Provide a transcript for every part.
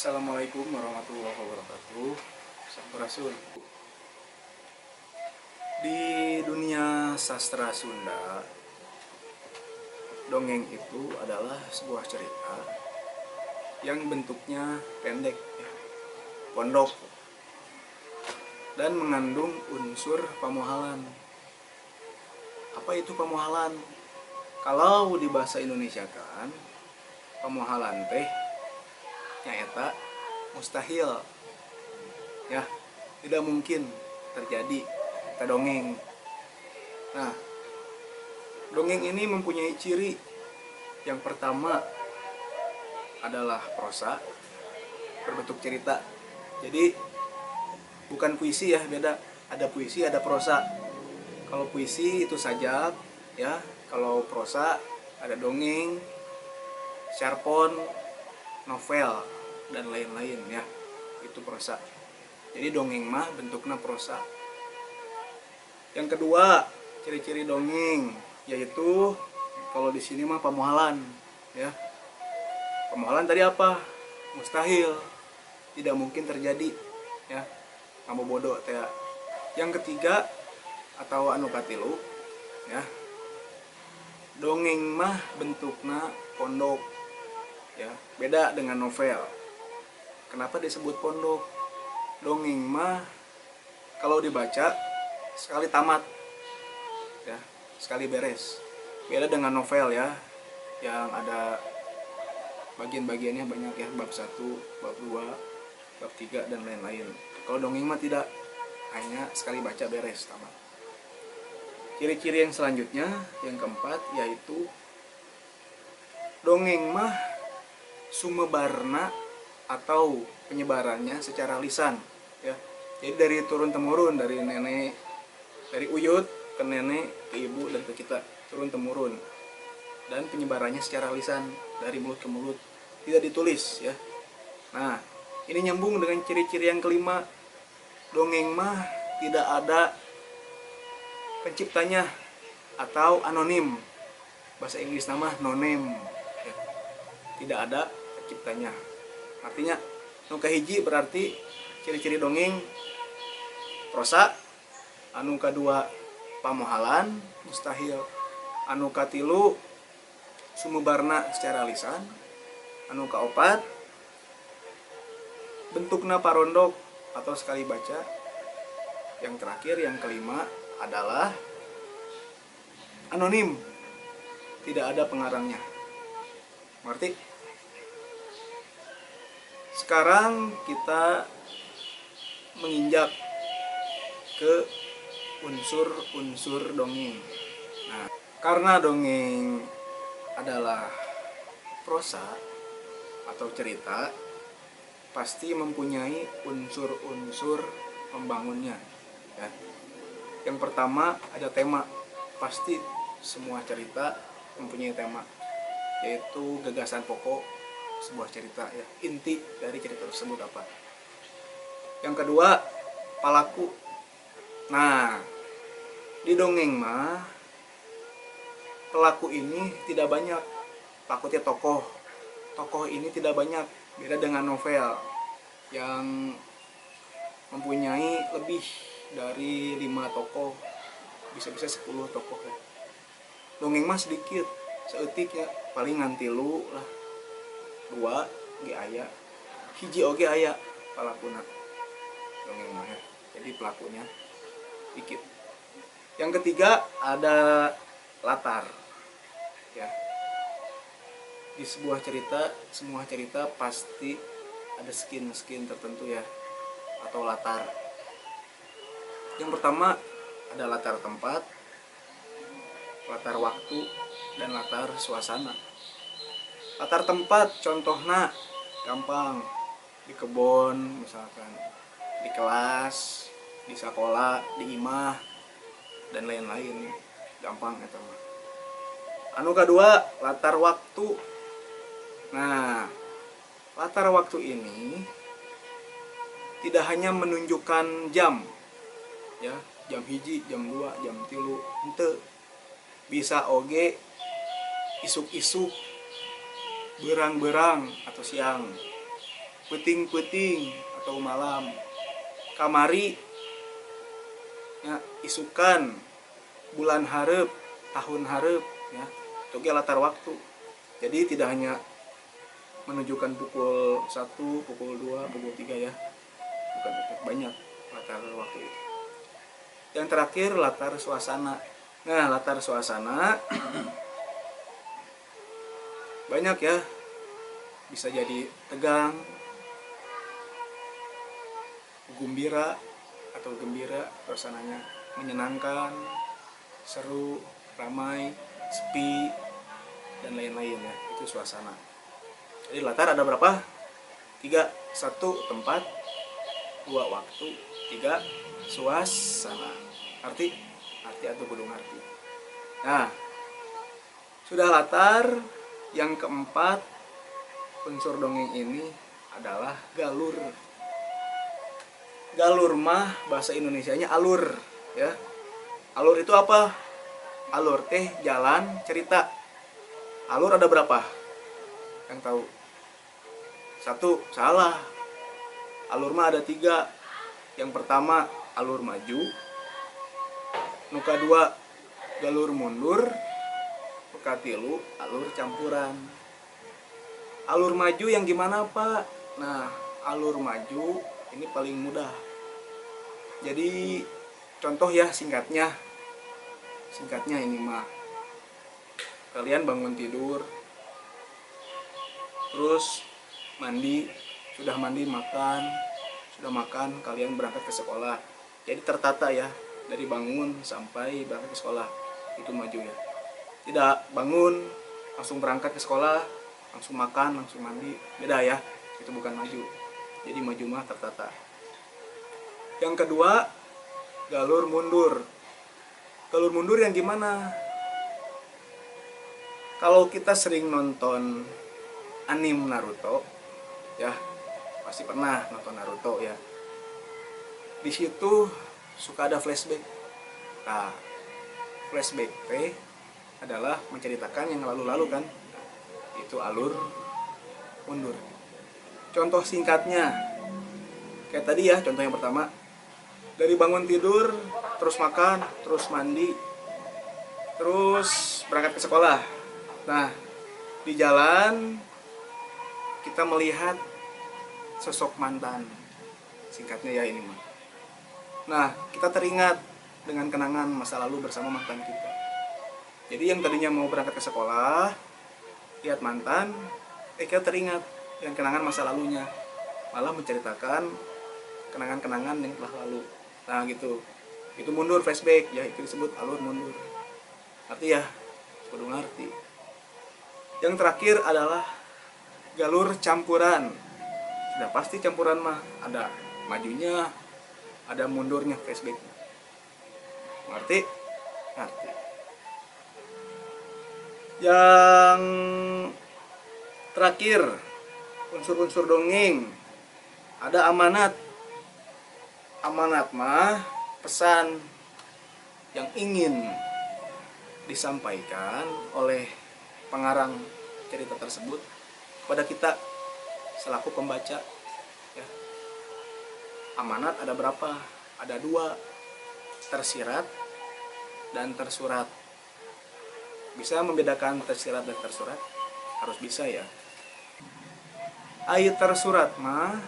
Assalamualaikum warahmatullahi wabarakatuh. Sampurasun. Di dunia sastra Sunda, dongeng itu adalah sebuah cerita yang bentuknya pendek, pondok, dan mengandung unsur pemuhalan. Apa itu pemuhalan? Kalau di bahasa Indonesia kan, pemuhalan teh nyaeta mustahil, ya, tidak mungkin terjadi kita dongeng. Nah, dongeng ini mempunyai ciri. Yang pertama adalah prosa berbentuk cerita. Jadi bukan puisi ya, beda. Ada puisi, ada prosa. Kalau puisi itu sajak, ya. Kalau prosa ada dongeng, syarpon, novel, dan lain-lain, ya. Itu prosa. Jadi dongeng mah bentuknya prosa. Yang kedua, ciri-ciri dongeng yaitu kalau di sini mah pemuhalan, ya. Pemuhalan tadi apa? Mustahil, tidak mungkin terjadi, ya. Kamu bodoh teh. Yang ketiga atau anu katilu, ya. Dongeng mah bentuknya pondok, ya. Beda dengan novel. Kenapa disebut pondok? Dongeng mah kalau dibaca sekali tamat, ya, sekali beres. Beda dengan novel, ya, yang ada bagian-bagiannya banyak, ya, bab 1, bab 2, bab 3, dan lain-lain. Kalau dongeng mah tidak, hanya sekali baca beres tamat. Ciri-ciri yang selanjutnya, yang keempat, yaitu dongeng mah sumebarna atau penyebarannya secara lisan, ya. Jadi dari turun temurun, dari nenek, dari uyut ke nenek, ke ibu, dan ke kita, turun temurun. Dan penyebarannya secara lisan, dari mulut ke mulut, tidak ditulis, ya. Nah, ini nyambung dengan ciri-ciri yang kelima. Dongeng mah tidak ada penciptanya atau anonim. Bahasa Inggris nama no name, ya. Tidak ada penciptanya. Artinya nu kahiji berarti ciri-ciri dongeng prosa, anu kadua pamohalan mustahil, anu katilu sumebarna secara lisan, anu kaopat bentukna parondok atau sekali baca, yang terakhir yang kelima adalah anonim, tidak ada pengarangnya. Ngerti? Sekarang kita menginjak ke unsur-unsur dongeng. Nah, karena dongeng adalah prosa atau cerita, pasti mempunyai unsur-unsur pembangunnya, ya. Yang pertama ada tema. Pasti semua cerita mempunyai tema, yaitu gagasan pokok sebuah cerita, ya. Inti dari cerita tersebut apa. Yang kedua, palaku. Nah, di dongeng mah pelaku ini tidak banyak. Pelakunya tokoh. Tokoh ini tidak banyak. Beda dengan novel yang mempunyai lebih dari 5 tokoh, bisa-bisa 10 tokoh, ya. Dongeng mah sedikit, seeutik, ya, paling ngantilu lah, 2 ge aya, hiji oge aya palakuna dongeng mah, ya. Jadi pelakunya dikit. Yang ketiga ada latar, ya. Di sebuah cerita, semua cerita pasti ada skin tertentu, ya, atau latar. Yang pertama ada latar tempat, latar waktu, dan latar suasana. Latar tempat contohnya gampang, di kebun misalkan, di kelas, di sekolah, di imah, dan lain-lain, gampang eta mah. Anu kedua latar waktu. Nah, latar waktu ini tidak hanya menunjukkan jam, ya, jam hiji, jam 2, jam 3, henteu. Bisa oge isuk-isuk, berang-berang, atau siang. puting-puting atau malam, kamari ya, isukan, bulan hareup, tahun hareup ya, itu ge latar waktu. Jadi tidak hanya menunjukkan pukul 1, pukul 2, pukul 3 ya, bukan itu, banyak latar waktu itu. Yang terakhir latar suasana. Nah, latar suasana banyak ya, bisa jadi tegang, gembira atau gembira, suasananya menyenangkan, seru, ramai, sepi, dan lain-lain ya, itu suasana. Jadi latar ada berapa? 3, 1 tempat, 2 waktu, 3 suasana. Arti atau kudu ngarti. Nah, sudah latar. Yang keempat unsur dongeng ini adalah galur. Galur mah bahasa Indonesianya alur ya. Alur itu apa? Alur teh jalan cerita. Alur ada berapa? Yang tahu? 1, salah. Alur mah ada 3. Yang pertama alur maju, nuka 2 galur mundur, nuka 3 alur campuran. Alur maju yang gimana Pak? Nah, alur maju ini paling mudah. Jadi contoh ya, singkatnya ini mah, kalian bangun tidur, terus mandi, sudah mandi, sudah makan, kalian berangkat ke sekolah. Jadi tertata ya, dari bangun sampai berangkat ke sekolah, itu maju ya. Tidak bangun langsung berangkat ke sekolah, langsung makan, langsung mandi, beda ya, itu bukan maju. Jadi maju mah tertata. Yang kedua galur mundur. Galur mundur yang gimana? Kalau kita sering nonton anime Naruto ya, pasti pernah nonton Naruto ya. Di situ suka ada flashback. Nah, flashback adalah menceritakan yang lalu-lalu kan. Itu alur mundur. Contoh singkatnya kayak tadi ya, contoh yang pertama, dari bangun tidur, terus makan, terus mandi, terus berangkat ke sekolah. Nah, di jalan kita melihat sosok mantan. Singkatnya ya ini mah. Nah, kita teringat dengan kenangan masa lalu bersama mantan kita. Jadi yang tadinya mau berangkat ke sekolah, lihat mantan, kita teringat yang kenangan masa lalunya, malah menceritakan kenangan-kenangan yang telah lalu. Nah gitu, itu mundur, flashback ya, itu disebut alur mundur. Arti ya, kudu ngerti. Yang terakhir adalah galur campuran. Sudah pasti campuran mah ada majunya, ada mundurnya, flashback. Ngerti? Ngerti. Yang terakhir, unsur-unsur dongeng, ada amanat. Amanat mah pesan yang ingin disampaikan oleh pengarang cerita tersebut kepada kita selaku pembaca ya. Amanat ada berapa? Ada 2, tersirat dan tersurat. Bisa membedakan tersirat dan tersurat? Harus bisa ya. Ayat tersurat mah,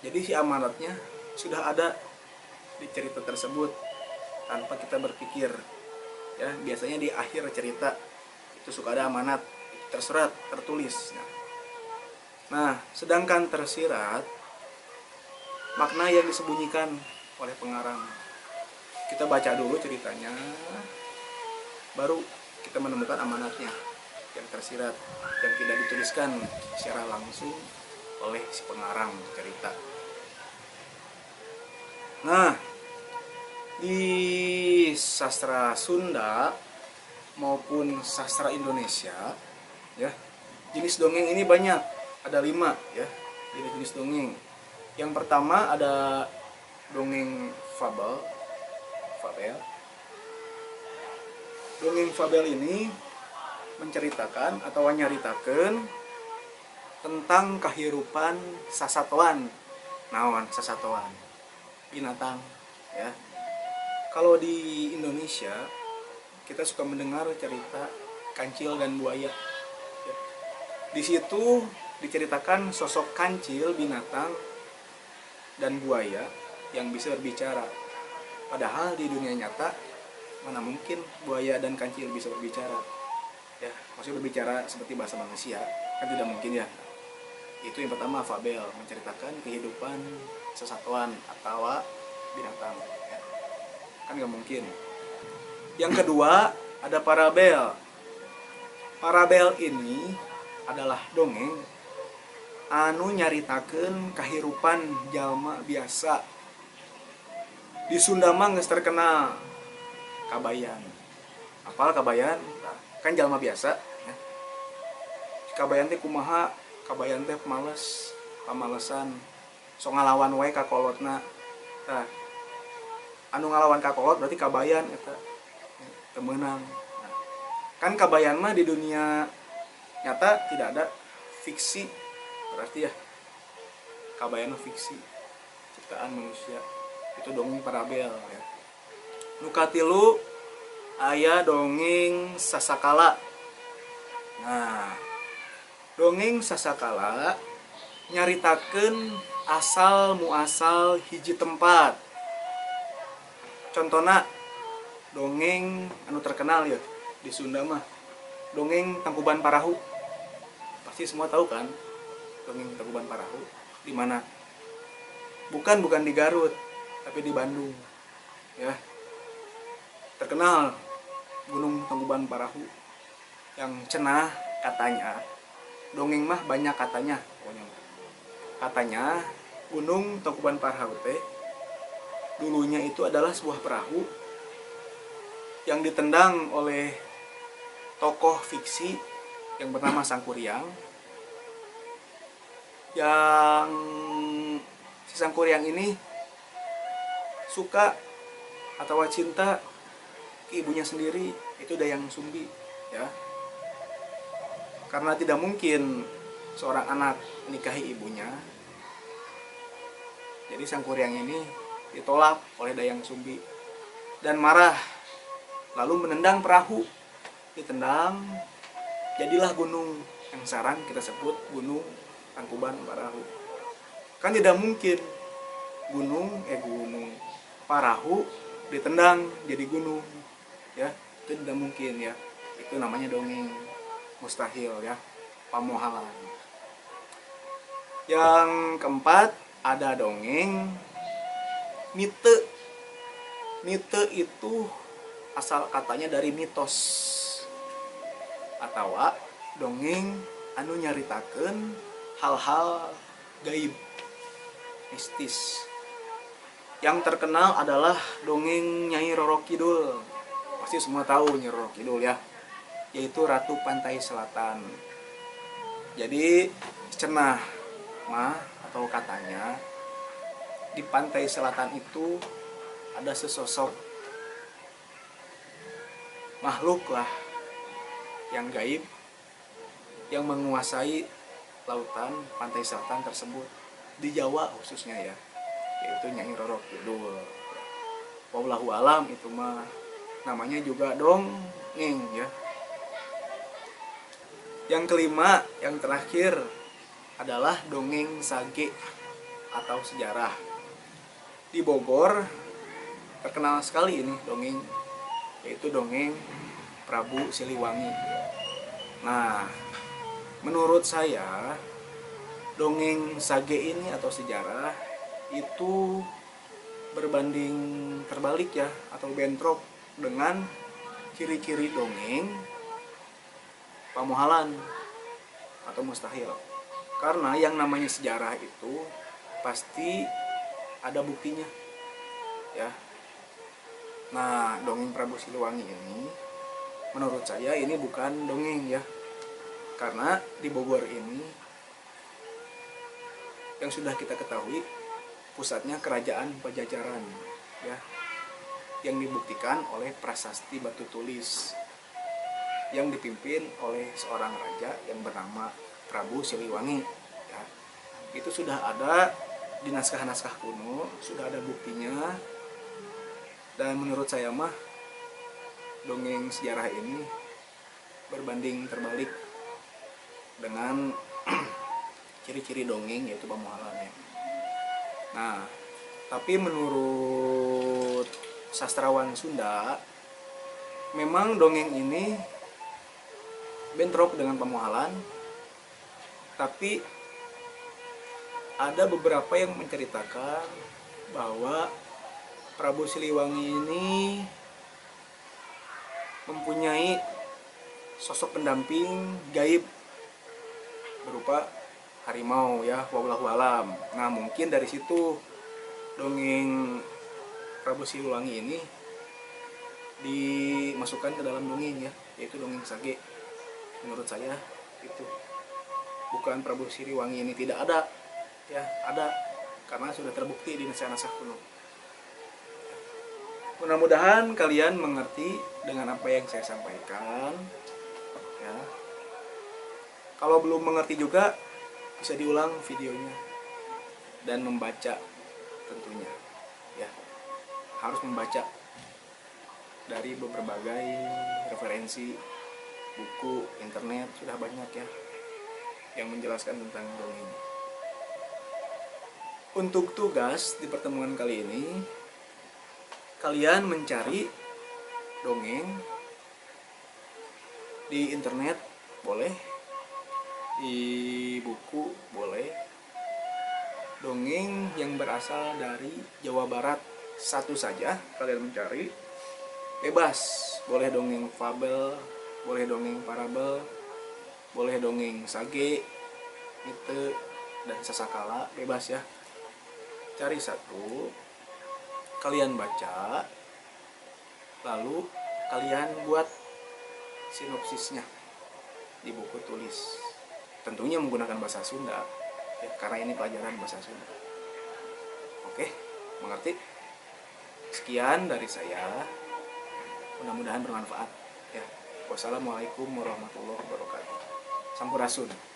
jadi si amanatnya sudah ada di cerita tersebut tanpa kita berpikir ya. Biasanya di akhir cerita itu suka ada amanat tersurat, tertulis. Nah, sedangkan tersirat makna yang disembunyikan oleh pengarang. Kita baca dulu ceritanya, baru kita menemukan amanatnya yang tersirat, yang tidak dituliskan secara langsung oleh si pengarang cerita. Nah, di sastra Sunda maupun sastra Indonesia ya, jenis dongeng ini banyak, ada 5 ya, jenis dongeng. Yang pertama ada dongeng fabel. Dongeng fabel ini menceritakan atau nyaritakeun tentang kehidupan sasatoan. Naon sasatoan? Binatang, ya. Kalau di Indonesia kita suka mendengar cerita kancil dan buaya. Ya. Di situ diceritakan sosok kancil, binatang, dan buaya yang bisa berbicara. Padahal di dunia nyata mana mungkin buaya dan kancil bisa berbicara. Ya, maksudnya berbicara seperti bahasa manusia kan tidak mungkin ya. Itu yang pertama, fabel, menceritakan kehidupan sesatuan atau binatang. Ya. Kan nggak mungkin. Yang kedua ada parabel. Parabel ini adalah dongeng anu nyaritakeun kahirupan jalma biasa. Di Sunda mah geus terkenal kabayan. Apal kabayan? Kan jalma biasa ya. Kabayan teh kumaha? Kabayan teh pamalesan. So ngalawan wae ka kolotna. Tah. Anu ngalawan ka kolot berarti kabayan eta. Teu meunang. Nah, kan kabayan mah di dunia nyata tidak ada, fiksi. Berarti ya kabayan fiksi, ciptaan manusia. Itu dongeng parabel ya. Nu katilu aya dongeng sasakala. Nah, dongeng sasakala nyaritakeun asal muasal hiji tempat. Contohna dongeng anu terkenal ya di Sunda mah dongeng Tangkuban Parahu. Pasti semua tahu kan dongeng Tangkuban Parahu di mana? Bukan di Garut, tapi di Bandung. Ya. Terkenal Gunung Tangkuban Parahu yang cenah katanya. Dongeng mah banyak katanya pokoknya. Katanya Gunung Tangkuban Parahu teh dulunya itu adalah sebuah perahu yang ditendang oleh tokoh fiksi yang bernama Sangkuriang. Yang si Sangkuriang ini suka atau cinta ke ibunya sendiri, itu Dayang Sumbi ya. Karena tidak mungkin seorang anak menikahi ibunya, jadi Sangkuriang ini ditolak oleh Dayang Sumbi dan marah, lalu menendang perahu. Ditendang, jadilah gunung yang sekarang kita sebut Gunung Tangkuban Parahu. Kan tidak mungkin gunung Parahu ditendang jadi gunung ya, itu tidak mungkin ya. Itu namanya dongeng mustahil ya, pamohalan. Yang keempat ada dongeng mite. Mite itu asal katanya dari mitos atau dongeng anu nyaritakeun hal-hal gaib, mistis. Yang terkenal adalah dongeng Nyai Roro Kidul. Pasti semua tahu Nyai Roro Kidul ya, yaitu Ratu Pantai Selatan. Jadi cenah mah atau katanya di Pantai Selatan itu ada sesosok makhluk lah yang gaib yang menguasai lautan Pantai Selatan tersebut, di Jawa khususnya ya, yaitu Nyai Roro Kidul. Wallahu alam, itu mah namanya juga dongeng ya. Yang kelima, yang terakhir adalah dongeng sage atau sejarah. Di Bogor terkenal sekali ini dongeng, yaitu dongeng Prabu Siliwangi. Nah, menurut saya dongeng sage ini atau sejarah itu berbanding terbalik ya, atau bentrok dengan ciri-ciri dongeng pamohalan atau mustahil. Karena yang namanya sejarah itu pasti ada buktinya ya. Nah, dongeng Prabu Siliwangi ini menurut saya ini bukan dongeng ya, karena di Bogor ini yang sudah kita ketahui pusatnya kerajaan Pajajaran ya, yang dibuktikan oleh prasasti batu tulis yang dipimpin oleh seorang raja yang bernama Prabu Siliwangi ya. Itu sudah ada di naskah-naskah kuno, sudah ada buktinya. Dan menurut saya mah dongeng sejarah ini berbanding terbalik dengan ciri-ciri dongeng, yaitu pemualannya. Nah, tapi menurut sastrawan Sunda, memang dongeng ini bentrok dengan pemualan, tapi ada beberapa yang menceritakan bahwa Prabu Siliwangi ini mempunyai sosok pendamping gaib berupa harimau ya, wallahu alam. Nah, mungkin dari situ dongeng Prabu Siliwangi ini dimasukkan ke dalam dongeng ya, yaitu dongeng sage. Menurut saya itu bukan Prabu Siliwangi ini tidak ada ya, ada karena sudah terbukti di naskah-naskah kuno. Mudah-mudahan kalian mengerti dengan apa yang saya sampaikan ya. Kalau belum mengerti juga bisa diulang videonya dan membaca tentunya ya. Harus membaca dari berbagai referensi buku, internet, sudah banyak ya yang menjelaskan tentang dongeng. Untuk tugas di pertemuan kali ini, kalian mencari dongeng di internet boleh, di buku boleh, dongeng yang berasal dari Jawa Barat satu saja kalian mencari, bebas. Boleh dongeng fabel, boleh dongeng parabel, boleh dongeng sage, mite, dan sasakala, bebas ya. Cari satu, kalian baca, lalu kalian buat sinopsisnya di buku tulis. Tentunya menggunakan bahasa Sunda ya, karena ini pelajaran bahasa Sunda. Oke, mengerti? Sekian dari saya, mudah-mudahan bermanfaat ya. Wassalamualaikum warahmatullahi wabarakatuh. Sampurasun.